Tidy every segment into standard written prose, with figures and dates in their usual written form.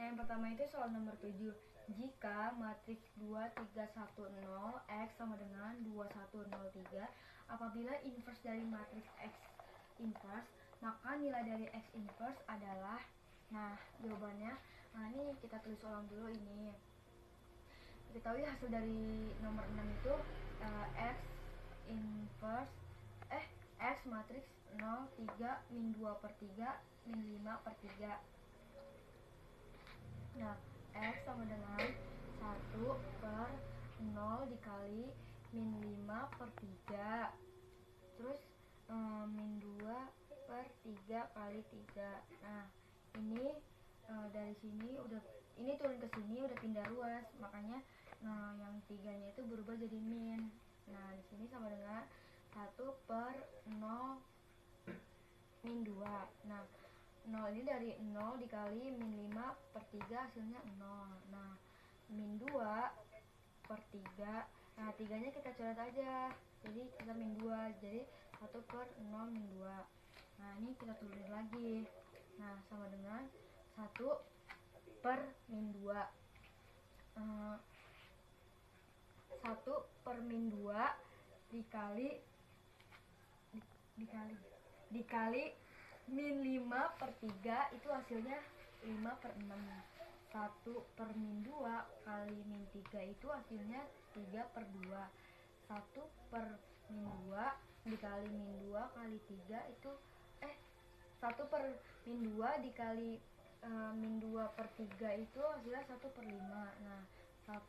yang pertama itu soal nomor 7. Jika matriks 2310 X sama dengan 2103, apabila inverse dari matriks X inverse, maka nilai dari X inverse adalah, nah jawabannya, nah ini kita tulis ulang dulu ini. Diketahui hasil dari nomor 6 itu X inverse X matriks 0, 3, min 2 per 3, min 5 per 3. Nah, X sama dengan 1 per 0 dikali min 5 per 3. Terus min 2 per 3 kali 3. Nah, ini dari sini udah, ini turun ke sini udah pindah ruas, makanya yang 3-nya itu berubah jadi min. Nah, di sini sama dengan 1 per 0 min 2. Nah, 0 ini dari 0 dikali min 5 per 3 hasilnya 0. Nah, min 2 per 3. Nah, 3-nya kita coret aja. Jadi kita min 2. Jadi 1 per 0 min 2. Nah, ini kita tulis lagi. Nah, sama dengan 1 per min 2. 1 per min 2 dikali min 5 per 3 itu hasilnya 5 per 6. 1 per min 2 kali min 3 itu hasilnya 3 per 2. 1 per min 2 dikali min 2 kali 3 itu 1 per min 2 dikali min 2 per 3 itu hasilnya 1 per 5. Nah, 1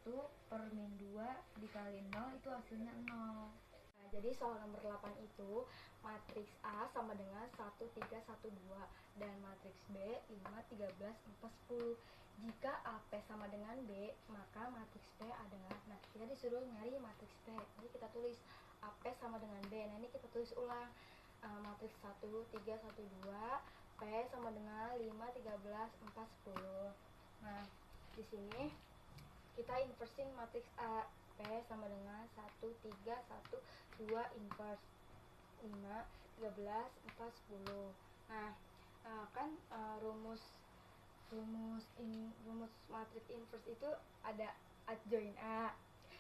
per min 2 dikali 0 itu hasilnya 0. Nah, jadi soal nomor 8 itu matriks A sama dengan 1, 3, 1, 2 dan matriks B 5, 13, 4, 10. Jika AP sama dengan B, maka matriks P adalah, nah kita disuruh nyari matriks P. Jadi kita tulis AP sama dengan B. Nah, ini kita tulis ulang. Matriks 1, 3, 1, 2, P sama dengan 5, 13, 4, 10. Nah, di sini kita inversin matriks A. P sama dengan 1, 3, 1, 2 inverse 5, 13, 4, 10. Nah, kan rumus matriks inverse itu ada adjoint A.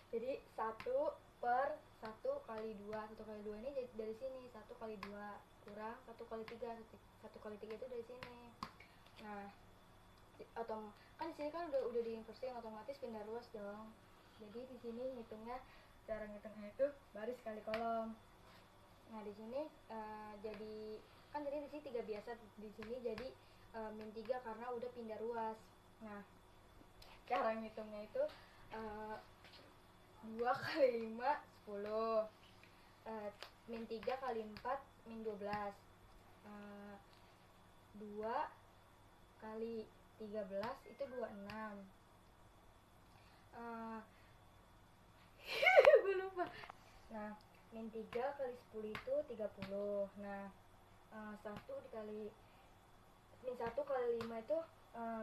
Jadi 1 per 1 kali 2. 1 kali 2 ini dari sini, 1 kali 2 kurang 1 kali 3. 1 kali 3 itu dari sini. Nah, kan di sini kan udah diinversin, otomatis pindah ruas dong. Jadi di sini ngitungnya, cara ngitungnya itu baris kali kolom. Nah, di sini jadi kan tadi di sini 3 biasa, di sini jadi min 3 karena udah pindah ruas. Nah, cara ngitungnya itu 2 kali 5 10. Min 3 kali 4 min 12. 2 kali 13 itu 26. Gue lupa. Nah, min 3 kali 10 itu 30. Nah, 1 dikali min 1 kali 5 itu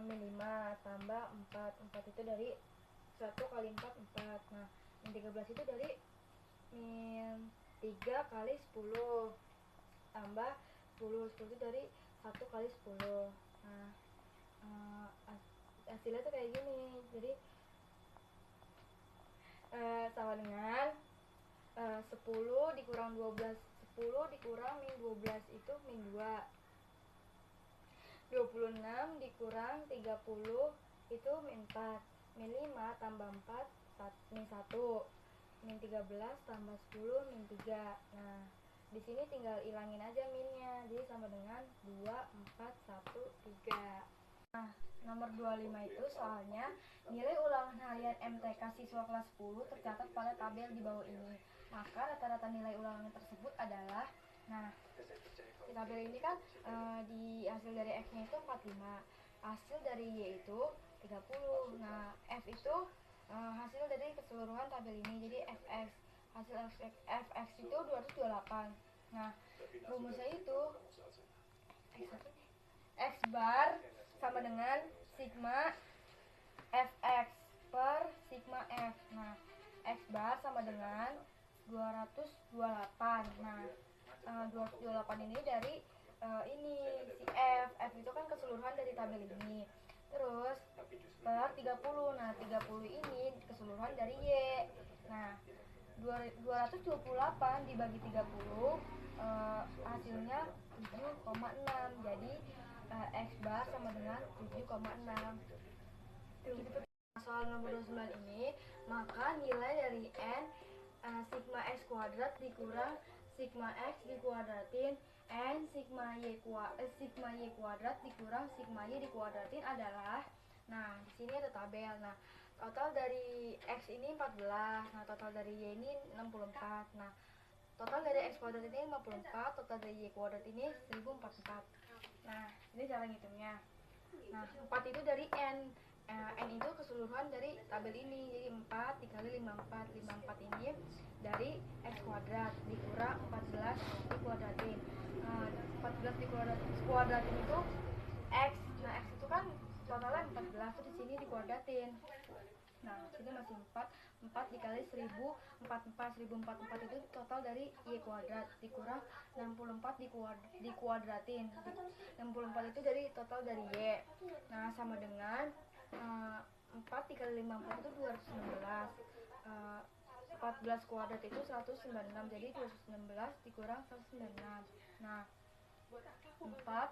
min 5 tambah 4. 4 itu dari 1 kali 4 4. Nah, min 13 itu dari min 3 kali 10 tambah 10. 10 itu dari 1 kali 10. Nah, hasilnya tuh kayak gini. Jadi sama dengan 10 dikurang 12. 10 dikurang min 12 itu min 2. 26 dikurang 30 itu min 4. Min 5 tambah 4 min 1. Min 13 tambah 10 min 3. Nah, di sini tinggal ilangin aja minnya. Jadi sama dengan 2, 4, 1, 3. Nah, nomor 25 itu soalnya nilai ulangan harian MTK siswa kelas 10 tercatat pada tabel di bawah ini. Maka rata-rata nilai ulangan tersebut adalah, nah di tabel ini kan di hasil dari X-nya itu 45, hasil dari Y itu 30. Nah, F itu hasil dari keseluruhan tabel ini, jadi Fx, hasil Fx itu 228. Nah, rumusnya itu X bar sama dengan sigma Fx per sigma F. Nah, X bar sama dengan 228. Nah, 228 ini dari ini si F. F itu kan keseluruhan dari tabel ini. Terus per 30. Nah, 30 ini keseluruhan dari Y. Nah, 228 dibagi 30 hasilnya 7,6. Jadi X bar sama dengan 7,6. Soal nomor 29 ini, maka nilai dari N sigma X kuadrat dikurang sigma X dikuadratin N sigma Y kuadrat dikurang sigma Y dikuadratin adalah, nah di sini ada tabel. Nah, total dari X ini 14, nah total dari Y ini 64. Nah, total dari X kuadrat ini 54, total dari Y kuadrat ini 1044. Nah, ini cara ngitungnya. Nah, 4 itu dari N. N itu keseluruhan dari tabel ini. Jadi 4 dikali 54. 54 ini dari X kuadrat dikurang 14 dikuadratin. 14 dikuadratin itu X. Nah, X itu kan totalnya 14, itu di sini dikuadratin. Nah, sini masih 4. 4 dikali 1044 itu total dari Y kuadrat dikurang 64 dikuadratin. 64 itu dari total dari Y. Nah, sama dengan 4 dikali 54 itu 216. 14 kuadrat itu 196. Jadi 216 dikurang 196. Nah, 4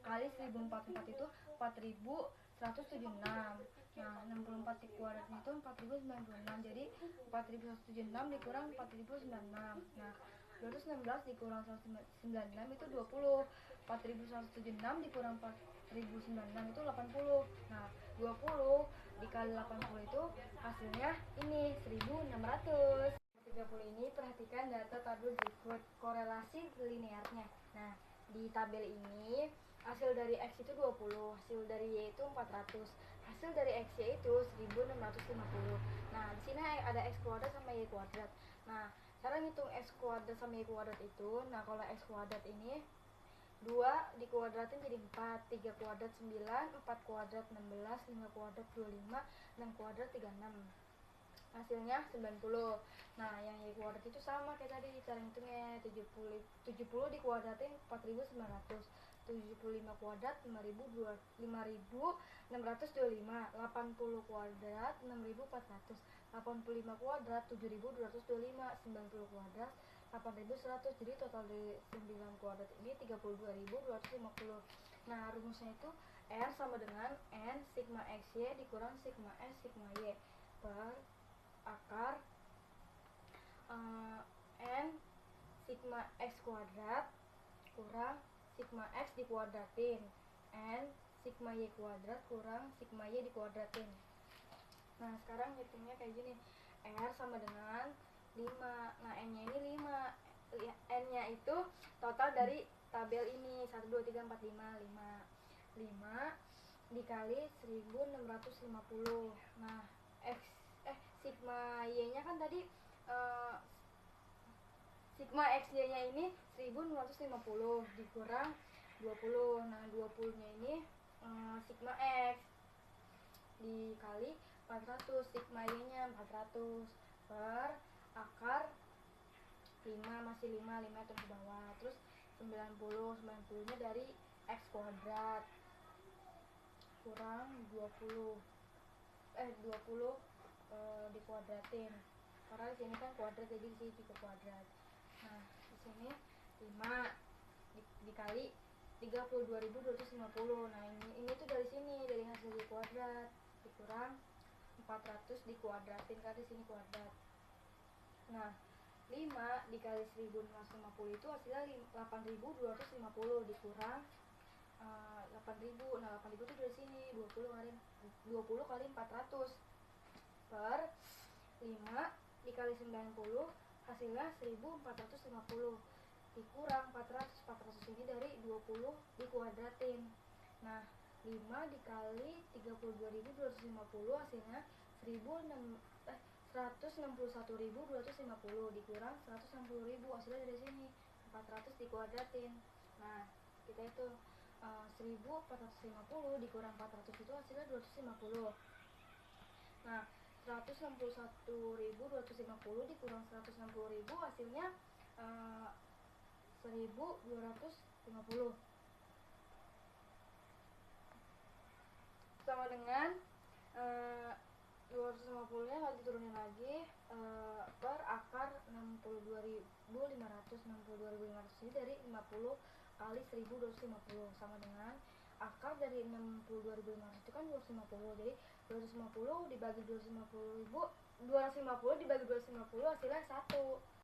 kali 1044 itu 4176. Nah, 64 dikuadratin itu 4096. Jadi 4176 dikurang 4096. Nah, 216 dikurang 196 itu 20. 4176 dikurang 4096 itu 80. Nah, 20 dikali 80 itu hasilnya ini 1600. 30 ini perhatikan data tabel berikut korelasi linearnya. Nah, di tabel ini hasil dari X itu 20, hasil dari Y itu 400, hasil dari XY itu 1650. Nah, di sini ada X kuadrat sama Y kuadrat. Nah, cara ngitung X kuadrat sama Y kuadrat itu, nah kalau X kuadrat ini 2 dikuadratin jadi 4, 3 kuadrat 9, 4 kuadrat 16, 5 kuadrat 25, 6 kuadrat 36. Hasilnya 90. Nah, yang Y kuadrat itu sama kayak tadi, cara hitungnya 70 dikuadratin 4900, 75 kuadrat 5625, 80 kuadrat 6400, 85 kuadrat 7225, 90 kuadrat 8100. Jadi total dari 9 kuadrat ini 32.250. Nah, rumusnya itu R sama dengan N sigma XY dikurang sigma S sigma Y per akar N sigma X kuadrat kurang sigma X dikuadratin N sigma Y kuadrat kurang sigma Y dikuadratin. Nah, sekarang hitungnya kayak gini. R sama dengan 5. Nah, N nya ini 5. N nya itu total dari tabel ini 1, 2, 3, 4, 5. 5 dikali 1650. Nah, sigma Y nya kan tadi sigma XY nya ini 1650 dikurang 20. Nah, 20 nya ini sigma X dikali 400, sigma Y nya 400 per akar 5, masih 5 terus ke bawah. Terus 90 nya dari X kuadrat kurang 20 dikuadratin, karena di sini kan kuadrat jadi di sini juga kuadrat. Nah, di sini 5 dikali 32.250. Nah, ini tuh dari sini, dari hasil Y kuadrat dikurang 400 dikuadratin, karena di sini kuadrat. Nah, 5 dikali 1550 itu hasilnya 8.250 dikurang 8.000. Nah, 8.000 itu dari sini 20 kali 400 per 5 dikali 90 hasilnya 1450 dikurang 400 ini dari 20 dikuadratin. Nah, 5 dikali 32.250 hasilnya 161.250 dikurang 160.000, hasilnya dari sini 400 dikuadratin. Nah, kita itu 1450 dikurang 400 itu hasilnya 250. Nah, 161.250 dikurang 160.000 hasilnya 1.250 sama dengan 250 nya lagi turunin lagi per akar 62.500 ini dari 50 kali 1.250 sama dengan akar dari 62.500 itu kan 250, jadi 250 dibagi 250 dibagi 250 hasilnya 1.